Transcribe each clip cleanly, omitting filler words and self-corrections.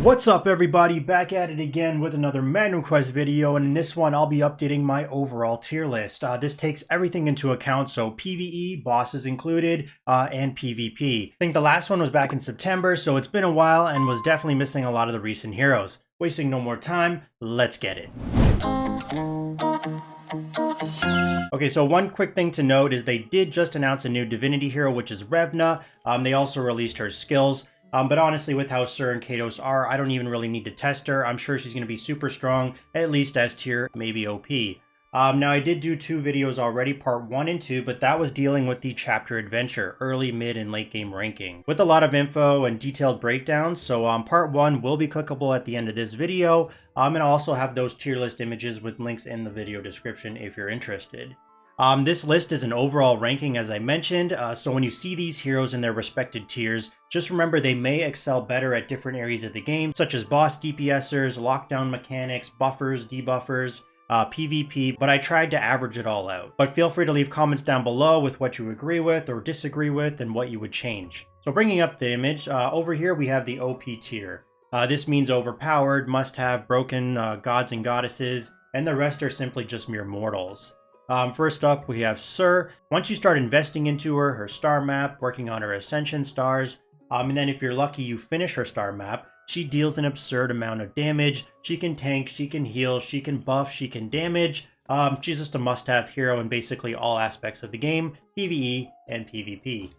What's up everybody, back at it again with another Magnum Quest video, and in this one I'll be updating my overall tier list. This takes everything into account, so PVE, bosses included, and PvP. I think the last one was back in September, so it's been a while and was definitely missing a lot of the recent heroes. Wasting no more time, let's get it. Okay, so one quick thing to note is they did just announce a new Divinity hero, which is Revna. They also released her skills. But honestly, with how Sir and Kados are, I don't even really need to test her. I'm sure she's going to be super strong, at least S tier, maybe OP. Now, I did do two videos already, part 1 and 2, but that was dealing with the chapter adventure, early, mid, and late game ranking, with a lot of info and detailed breakdowns. So part 1 will be clickable at the end of this video, and I'll also have those tier list images with links in the video description if you're interested. This list is an overall ranking, as I mentioned, so when you see these heroes in their respected tiers, just remember they may excel better at different areas of the game, such as boss DPSers, lockdown mechanics, buffers, debuffers, PvP, but I tried to average it all out. But feel free to leave comments down below with what you agree with or disagree with and what you would change. So bringing up the image, over here we have the OP tier. This means overpowered, must have, broken gods and goddesses, and the rest are simply just mere mortals. First up, we have Sir. Once you start investing into her star map, working on her ascension stars, and then if you're lucky you finish her star map, she deals an absurd amount of damage. She can tank, she can heal, she can buff, she can damage. She's just a must-have hero in basically all aspects of the game, PvE and PvP.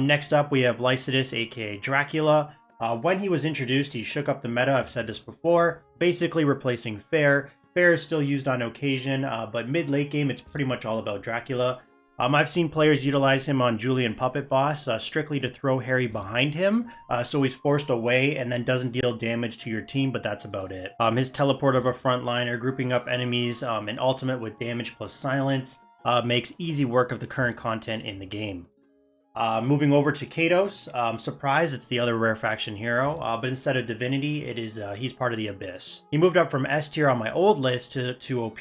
Next up, we have Lycidas, aka Dracula. When he was introduced, he shook up the meta, I've said this before, basically replacing Fair. Fair is still used on occasion, but mid-late game, it's pretty much all about Dracula. I've seen players utilize him on Julian Puppet Boss, strictly to throw Harry behind him, so he's forced away and then doesn't deal damage to your team, but that's about it. His teleport of a frontliner, grouping up enemies, and ultimate with damage plus silence, makes easy work of the current content in the game. Moving over to Kados, surprise, it's the other rarefaction hero, but instead of Divinity, it is he's part of the Abyss. He moved up from S tier on my old list to OP,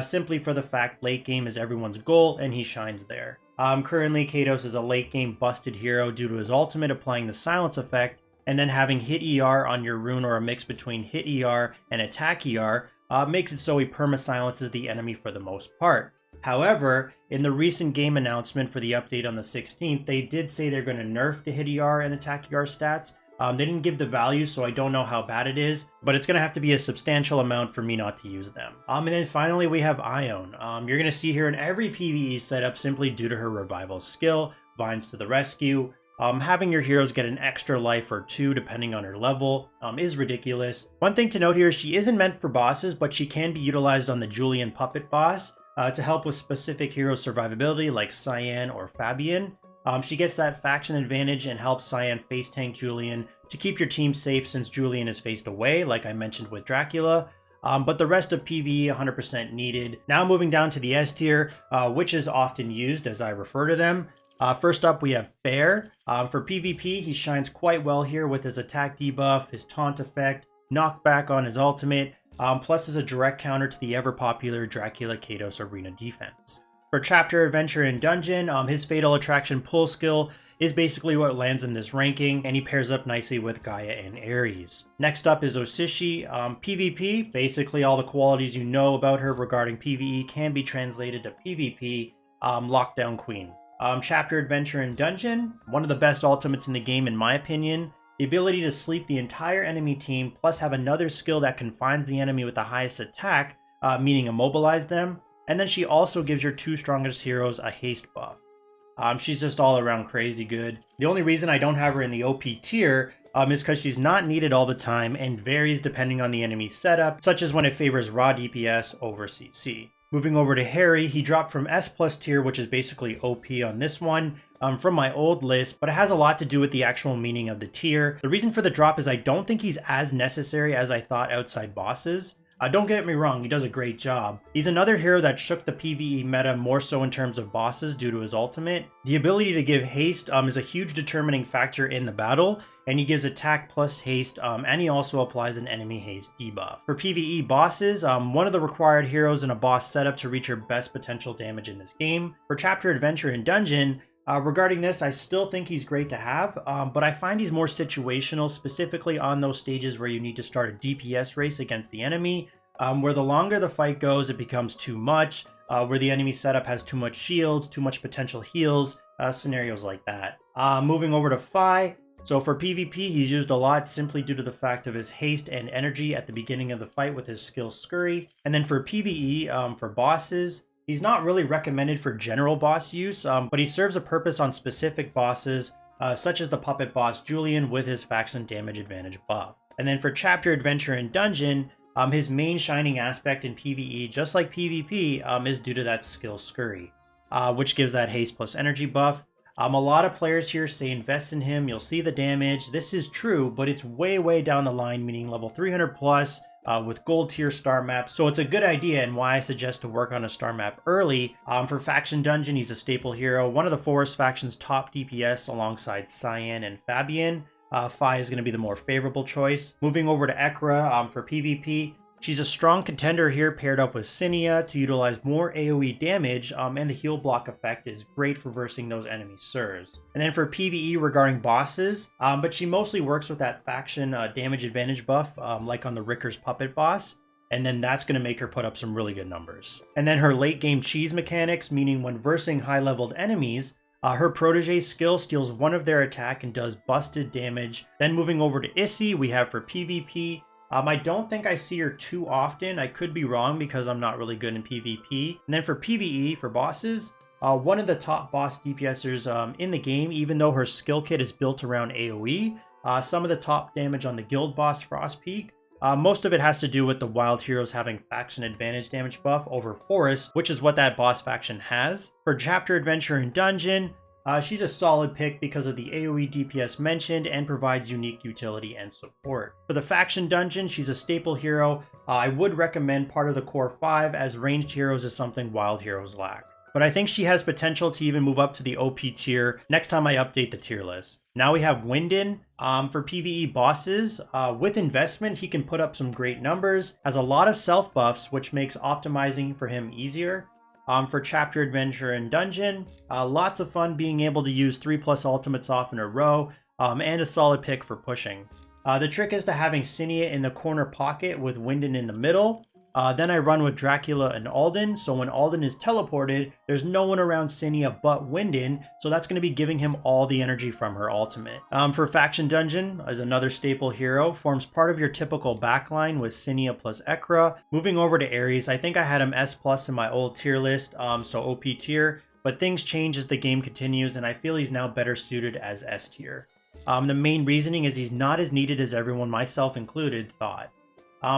simply for the fact late game is everyone's goal, and he shines there. Currently, Kados is a late game busted hero due to his ultimate applying the silence effect, and then having hit ER on your rune or a mix between hit ER and attack ER makes it so he perma-silences the enemy for the most part. However, in the recent game announcement for the update on the 16th, they did say they're going to nerf the hit ER and attack ER stats. They didn't give the value, so I don't know how bad it is, but it's going to have to be a substantial amount for me not to use them. And then finally we have Ione. You're going to see her in every PvE setup simply due to her revival skill, Vines to the rescue. Having your heroes get an extra life or two depending on her level is ridiculous. One thing to note here is she isn't meant for bosses, but she can be utilized on the Julian Puppet Boss. To help with specific hero survivability like Cyan or Fabian. She gets that faction advantage and helps Cyan face tank Julian to keep your team safe since Julian is faced away, like I mentioned with Dracula. But the rest of PvE 100% needed. Now moving down to the S tier, which is often used as I refer to them. First up we have Fair. For PvP, he shines quite well here with his attack debuff, his taunt effect, knockback on his ultimate, plus is a direct counter to the ever-popular Dracula Kados arena defense. For chapter, adventure, and dungeon, his fatal attraction pull skill is basically what lands in this ranking, and he pairs up nicely with Gaia and Ares. Next up is Osishi. PvP, basically all the qualities you know about her regarding PvE can be translated to PvP, Lockdown Queen. Chapter, adventure, and dungeon, one of the best ultimates in the game in my opinion. The ability to sleep the entire enemy team, plus have another skill that confines the enemy with the highest attack, meaning immobilize them. And then she also gives your two strongest heroes a haste buff. She's just all around crazy good. The only reason I don't have her in the OP tier is because she's not needed all the time and varies depending on the enemy's setup, such as when it favors raw DPS over CC. Moving over to Harry, he dropped from S+ tier, which is basically OP on this one, from my old list, but it has a lot to do with the actual meaning of the tier. The reason for the drop is I don't think he's as necessary as I thought outside bosses. Don't get me wrong, he does a great job. He's another hero that shook the PvE meta more so in terms of bosses due to his ultimate. The ability to give haste is a huge determining factor in the battle, and he gives attack plus haste, and he also applies an enemy haste debuff. For PvE bosses, one of the required heroes in a boss setup to reach your best potential damage in this game. For chapter, adventure, and dungeon, Regarding this, I still think he's great to have, but I find he's more situational, specifically on those stages where you need to start a DPS race against the enemy, where the longer the fight goes, it becomes too much, where the enemy setup has too much shields, too much potential heals, scenarios like that. Moving over to Fi. So for PvP, he's used a lot simply due to the fact of his haste and energy at the beginning of the fight with his skill Scurry. And then for PvE, for bosses, he's not really recommended for general boss use, but he serves a purpose on specific bosses, such as the puppet boss Julian with his faction damage advantage buff. And then for chapter, adventure, and dungeon, his main shining aspect in PvE, just like PvP, is due to that skill Scurry, which gives that haste plus energy buff. A lot of players here say invest in him, you'll see the damage. This is true, but it's way down the line, meaning level 300 plus with gold tier star maps. So it's a good idea and why I suggest to work on a star map early. For faction dungeon, he's a staple hero. One of the forest faction's top DPS alongside Cyan and Fabian. Fi is going to be the more favorable choice. Moving over to Ekra for PvP. She's a strong contender here paired up with Cinia to utilize more AoE damage, and the heal block effect is great for versing those enemy Sirs. And then for PvE regarding bosses, but she mostly works with that faction damage advantage buff, like on the Ricker's puppet boss, and then that's going to make her put up some really good numbers. And then her late game cheese mechanics, meaning when versing high leveled enemies, her protege skill steals one of their attack and does busted damage. Then moving over to Issy, we have for PvP, I don't think I see her too often. I could be wrong because I'm not really good in PvP. And then for PvE, for bosses, one of the top boss DPSers in the game, even though her skill kit is built around AoE, some of the top damage on the guild boss Frostpeak, most of it has to do with the wild heroes having faction advantage damage buff over forest, which is what that boss faction has. For chapter, adventure, and dungeon, she's a solid pick because of the AoE DPS mentioned and provides unique utility and support. For the faction dungeon, she's a staple hero. I would recommend part of the core 5 as ranged heroes is something wild heroes lack. But I think she has potential to even move up to the OP tier next time I update the tier list. Now we have Wyndon. For PvE bosses, with investment, he can put up some great numbers, has a lot of self buffs, which makes optimizing for him easier. For chapter, adventure, and dungeon, lots of fun being able to use 3+ ultimates off in a row, and a solid pick for pushing. The trick is to having Cinia in the corner pocket with Wyndon in the middle. Then I run with Dracula and Alden, so when Alden is teleported, there's no one around Cinia but Wyndon, so that's going to be giving him all the energy from her ultimate. For Faction Dungeon, as another staple hero, forms part of your typical backline with Cinia plus Ekra. Moving over to Ares, I think I had him S+ in my old tier list, so OP tier, but things change as the game continues, and I feel he's now better suited as S tier. The main reasoning is he's not as needed as everyone, myself included, thought.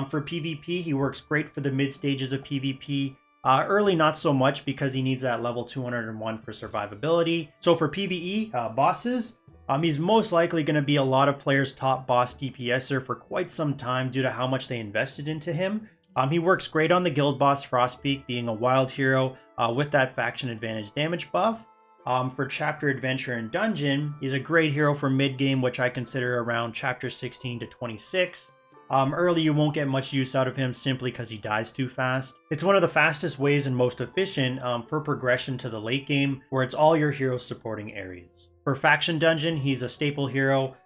For PvP, he works great for the mid stages of PvP. Early, not so much because he needs that level 201 for survivability. So for PvE bosses, he's most likely going to be a lot of players' top boss DPSer for quite some time due to how much they invested into him. He works great on the guild boss Frostpeak, being a wild hero with that faction advantage damage buff. For chapter, adventure, and dungeon, he's a great hero for mid game, which I consider around chapter 16 to 26. Early, you won't get much use out of him simply because he dies too fast. It's one of the fastest ways and most efficient for progression to the late game, where it's all your heroes supporting Ares. For Faction Dungeon, he's a staple hero.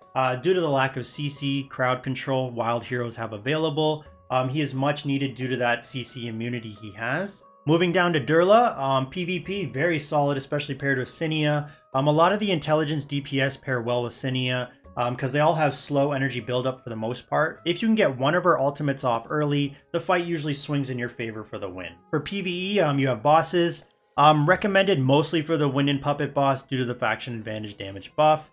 Due to the lack of CC crowd control wild heroes have available, he is much needed due to that CC immunity he has. Moving down to Durla, PvP, very solid, especially paired with Cinia. A lot of the intelligence DPS pair well with Cinia, because they all have slow energy buildup for the most part. If you can get one of her ultimates off early, the fight usually swings in your favor for the win. For PvE, you have bosses. Recommended mostly for the Wyndon puppet boss due to the faction advantage damage buff.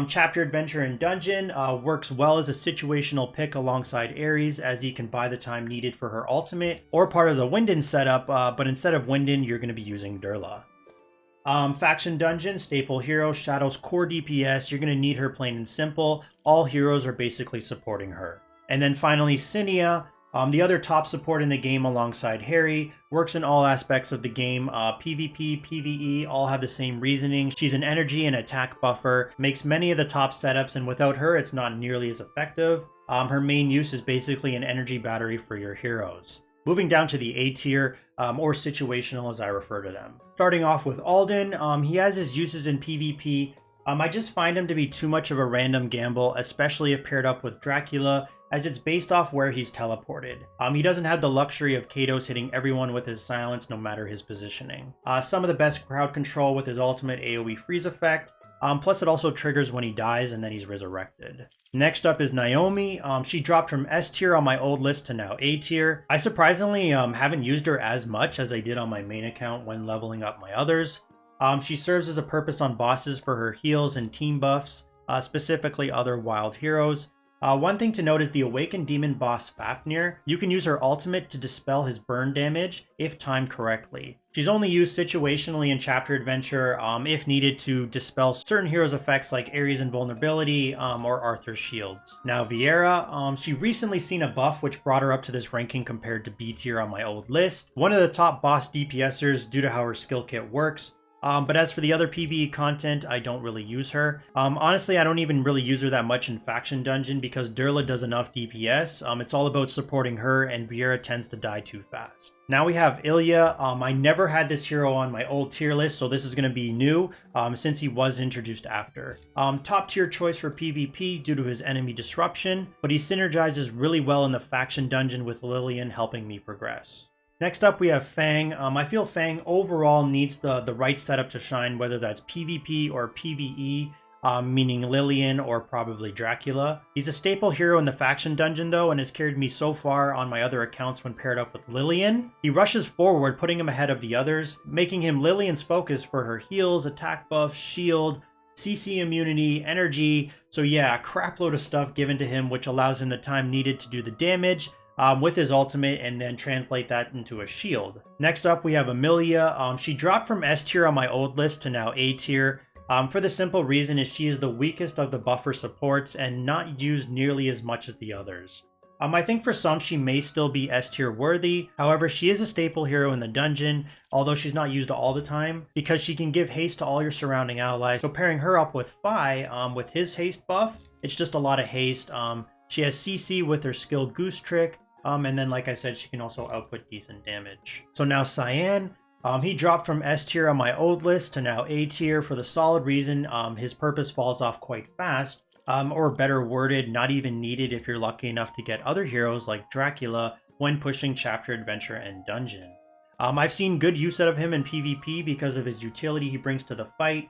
Chapter, adventure, and dungeon works well as a situational pick alongside Ares, as he can buy the time needed for her ultimate, or part of the Wyndon setup, but instead of Wyndon, you're going to be using Durla. Faction Dungeon, staple hero, Shadow's core DPS, you're going to need her plain and simple. All heroes are basically supporting her. And then finally, Cinia, the other top support in the game alongside Harry, works in all aspects of the game. PvP, PvE, all have the same reasoning. She's an energy and attack buffer, makes many of the top setups, and without her, it's not nearly as effective. Her main use is basically an energy battery for your heroes. Moving down to the A tier, or situational as I refer to them. Starting off with Alden, he has his uses in PvP. I just find him to be too much of a random gamble, especially if paired up with Dracula, as it's based off where he's teleported. He doesn't have the luxury of Kados hitting everyone with his silence no matter his positioning. Some of the best crowd control with his ultimate AoE freeze effect, plus it also triggers when he dies and then he's resurrected. Next up is Naomi. She dropped from S tier on my old list to now A tier. I surprisingly haven't used her as much as I did on my main account when leveling up my others. She serves as a purpose on bosses for her heals and team buffs, specifically other wild heroes. One thing to note is the Awakened Demon boss Fafnir. You can use her ultimate to dispel his burn damage if timed correctly. She's only used situationally in Chapter Adventure if needed to dispel certain heroes' effects like Ares' Invulnerability or Arthur's shields. Now Viera, she recently seen a buff which brought her up to this ranking compared to B tier on my old list. One of the top boss DPSers due to how her skill kit works. But as for the other PvE content, I don't really use her. Honestly, I don't even really use her that much in Faction Dungeon because Durla does enough DPS. It's all about supporting her, and Viera tends to die too fast. Now we have Ilya. I never had this hero on my old tier list, so this is going to be new since he was introduced after. Top tier choice for PvP due to his enemy disruption, but he synergizes really well in the Faction Dungeon with Lillian helping me progress. Next up, we have Fang. I feel Fang overall needs the right setup to shine, whether that's PvP or PvE, meaning Lillian or probably Dracula. He's a staple hero in the Faction Dungeon though, and has carried me so far on my other accounts when paired up with Lillian. He rushes forward, putting him ahead of the others, making him Lillian's focus for her heals, attack buff, shield, CC immunity, energy. So yeah, a crap load of stuff given to him, which allows him the time needed to do the damage with his ultimate and then translate that into a shield. Next up, we have Amelia. She dropped from S tier on my old list to now A tier. For the simple reason is she is the weakest of the buffer supports and not used nearly as much as the others. I think for some she may still be S tier worthy. However, she is a staple hero in the dungeon, although she's not used all the time, because she can give haste to all your surrounding allies. So pairing her up with Phi, with his haste buff, it's just a lot of haste. She has CC with her skilled Goose Trick, and then like I said, she can also output decent damage. So now Cyan, he dropped from S tier on my old list to now A tier for the solid reason his purpose falls off quite fast, or better worded, not even needed if you're lucky enough to get other heroes like Dracula when pushing Chapter Adventure and Dungeon. I've seen good use out of him in PvP because of his utility he brings to the fight,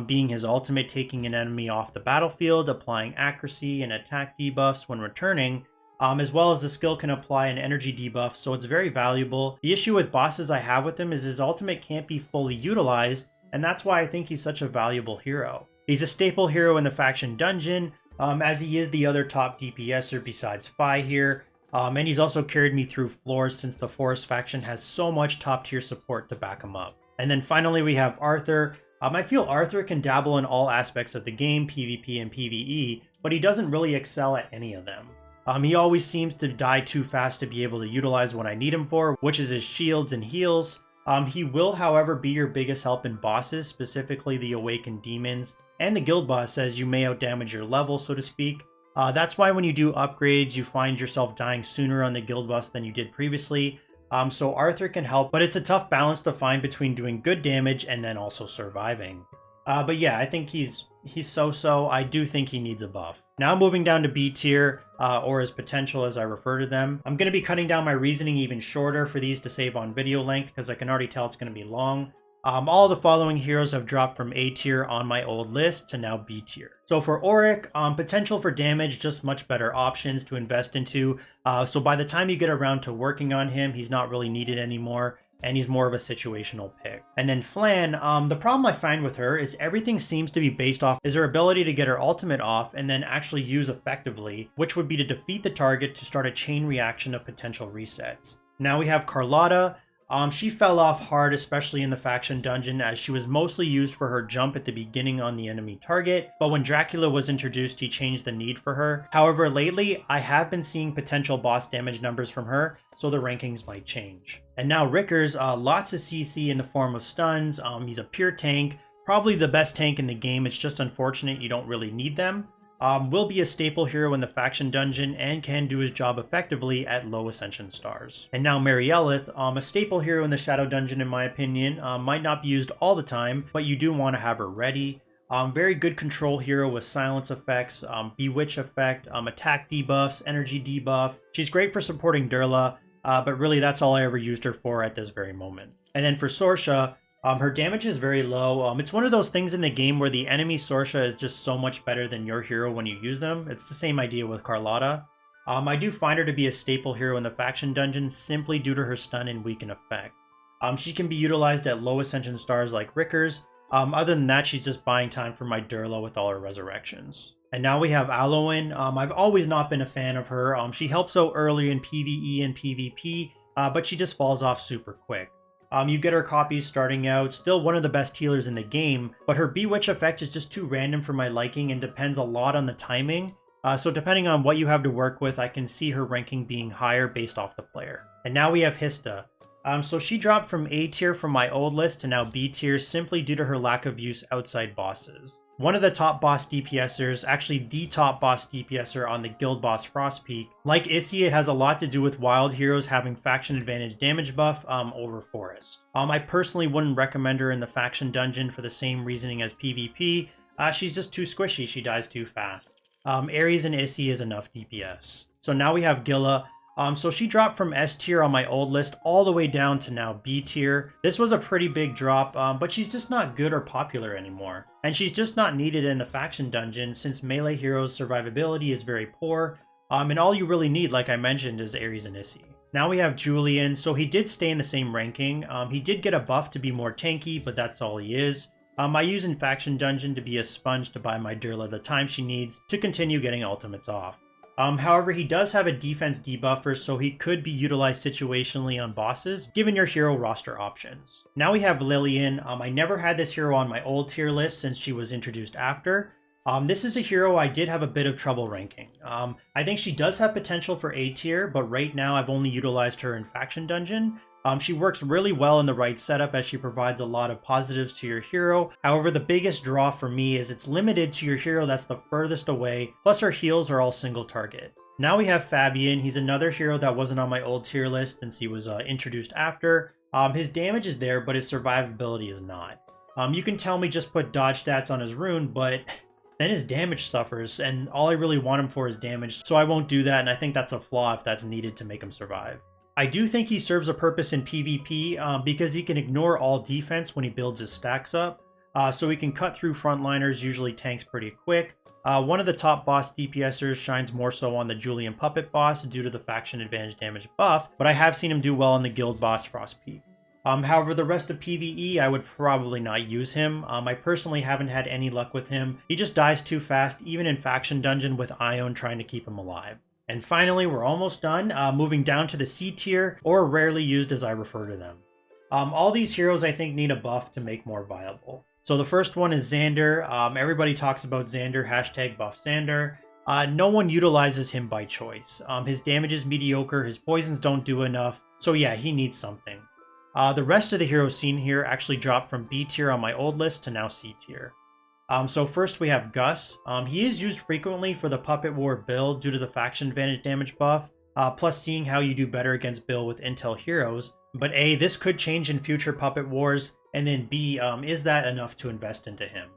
being his ultimate taking an enemy off the battlefield, applying accuracy and attack debuffs when returning, as well as the skill can apply an energy debuff, so it's very valuable. The issue with bosses I have with him is his ultimate can't be fully utilized, and that's why I think he's such a valuable hero. He's a staple hero in the Faction Dungeon, as he is the other top DPSer besides Phi here, and he's also carried me through floors since the Forest faction has so much top tier support to back him up. And then finally we have Arthur. I feel Arthur can dabble in all aspects of the game, PvP and PvE, but he doesn't really excel at any of them. He always seems to die too fast to be able to utilize what I need him for, which is his shields and heals. He will, however, be your biggest help in bosses, specifically the Awakened Demons, and the guild boss, as you may outdamage your level, so to speak. That's why when you do upgrades, you find yourself dying sooner on the guild boss than you did previously. So Arthur can help, but it's a tough balance to find between doing good damage and then also surviving. But yeah, I think he's so-so. I do think he needs a buff. Now moving down to B tier, or his potential as I refer to them. I'm going to be cutting down my reasoning even shorter for these to save on video length because I can already tell it's going to be long. All the following heroes have dropped from A tier on my old list to now B tier. So for Auric, potential for damage, just much better options to invest into. So by the time you get around to working on him, he's not really needed anymore, and he's more of a situational pick. And then Flan, the problem I find with her is everything seems to be based off is her ability to get her ultimate off and then actually use effectively, which would be to defeat the target to start a chain reaction of potential resets. Now we have Carlotta. She fell off hard, especially in the Faction Dungeon, as she was mostly used for her jump at the beginning on the enemy target, but when Dracula was introduced, he changed the need for her. However, lately, I have been seeing potential boss damage numbers from her, so the rankings might change. And now Rickers, lots of CC in the form of stuns. He's a pure tank, probably the best tank in the game. It's just unfortunate you don't really need them. will be a staple hero in the faction dungeon and can do his job effectively at low ascension stars. And now Marielith, a staple hero in the shadow dungeon in my opinion, might not be used all the time, but you do want to have her ready. Very good control hero with silence effects, bewitch effect, attack debuffs, energy debuff. She's great for supporting Durla, but really that's all I ever used her for at this very moment. And then for Sorsha, her damage is very low. It's one of those things in the game where the enemy Sorsha is just so much better than your hero when you use them. It's the same idea with Carlotta. I do find her to be a staple hero in the faction dungeon simply due to her stun and weaken effect. She can be utilized at low ascension stars like Ricker's. Other than that, she's just buying time for my Durla with all her resurrections. And now we have Aloin. I've always not been a fan of her. She helps out early in PvE and PvP, but she just falls off super quick. You get her copies starting out, still one of the best healers in the game, but her Bewitch effect is just too random for my liking and depends a lot on the timing. So depending on what you have to work with, I can see her ranking being higher based off the player. And now we have Hista. So she dropped from A tier from my old list to now B tier simply due to her lack of use outside bosses. One of the top boss DPSers, actually the top boss DPSer on the guild boss Frostpeak. Like Issy, it has a lot to do with wild heroes having faction advantage damage buff over forest. I personally wouldn't recommend her in the faction dungeon for the same reasoning as PvP. She's just too squishy, she dies too fast. Ares and Issy is enough DPS. So now we have Gilla. So she dropped from S tier on my old list all the way down to now B tier. This was a pretty big drop, but she's just not good or popular anymore. And she's just not needed in the faction dungeon since melee heroes' survivability is very poor. And all you really need, like I mentioned, is Ares and Issy. Now we have Julian, so he did stay in the same ranking. He did get a buff to be more tanky, but that's all he is. I use in faction dungeon to be a sponge to buy my Durla the time she needs to continue getting ultimates off. However, he does have a defense debuffer, so he could be utilized situationally on bosses, given your hero roster options. Now we have Lillian. I never had this hero on my old tier list since she was introduced after. This is a hero I did have a bit of trouble ranking. I think she does have potential for A tier, but right now I've only utilized her in faction dungeon. She works really well in the right setup as she provides a lot of positives to your hero. However, the biggest draw for me is it's limited to your hero that's the furthest away, plus her heals are all single target. Now we have Fabian. He's another hero that wasn't on my old tier list since he was introduced after. His damage is there, but his survivability is not. You can tell me just put dodge stats on his rune, but then his damage suffers, and all I really want him for is damage, so I won't do that, and I think that's a flaw if that's needed to make him survive. I do think he serves a purpose in PvP because he can ignore all defense when he builds his stacks up. So he can cut through frontliners, usually tanks pretty quick. One of the top boss DPSers shines more so on the Julian Puppet boss due to the faction advantage damage buff, but I have seen him do well on the guild boss Frostpeak. However, the rest of PvE, I would probably not use him. I personally haven't had any luck with him. He just dies too fast, even in faction dungeon with Ion trying to keep him alive. And finally, we're almost done, moving down to the C tier, or rarely used as I refer to them. All these heroes I think need a buff to make more viable. So the first one is Xander. Everybody talks about Xander, hashtag buff Xander. No one utilizes him by choice. His damage is mediocre, his poisons don't do enough, so yeah, he needs something. The rest of the heroes seen here actually dropped from B tier on my old list to now C tier. So first we have Gus. He is used frequently for the Puppet War build due to the faction advantage damage buff, plus seeing how you do better against Bill with intel heroes. But A, this could change in future Puppet Wars, and then B, is that enough to invest into him?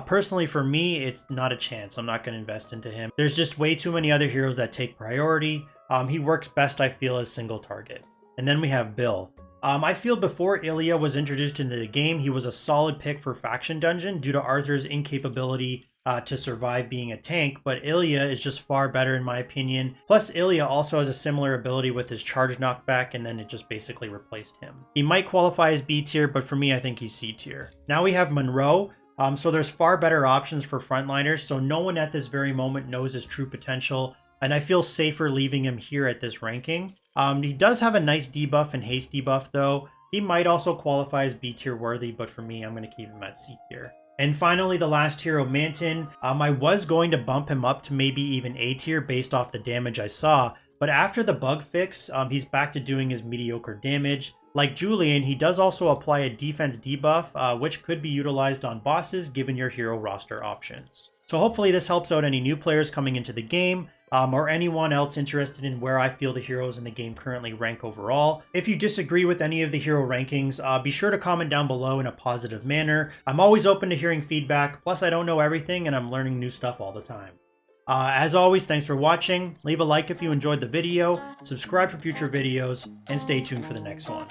Personally for me, it's not a chance. I'm not going to invest into him. There's just way too many other heroes that take priority. He works best, I feel, as single target. And then we have Bill. I feel before Ilya was introduced into the game, he was a solid pick for Faction Dungeon due to Arthur's incapability to survive being a tank, but Ilya is just far better in my opinion. Plus Ilya also has a similar ability with his charge knockback, and then it just basically replaced him. He might qualify as B tier, but for me I think he's C tier. Now we have Monroe. So there's far better options for frontliners, so no one at this very moment knows his true potential, and I feel safer leaving him here at this ranking. He does have a nice debuff and haste debuff though. He might also qualify as B tier worthy, but for me, I'm going to keep him at C tier. And finally, the last hero, Manton. I was going to bump him up to maybe even A tier based off the damage I saw, but after the bug fix, he's back to doing his mediocre damage. Like Julian, he does also apply a defense debuff, which could be utilized on bosses given your hero roster options. So hopefully this helps out any new players coming into the game, or anyone else interested in where I feel the heroes in the game currently rank overall. If you disagree with any of the hero rankings, be sure to comment down below in a positive manner. I'm always open to hearing feedback, plus I don't know everything and I'm learning new stuff all the time. As always, thanks for watching. Leave a like if you enjoyed the video, subscribe for future videos, and stay tuned for the next one.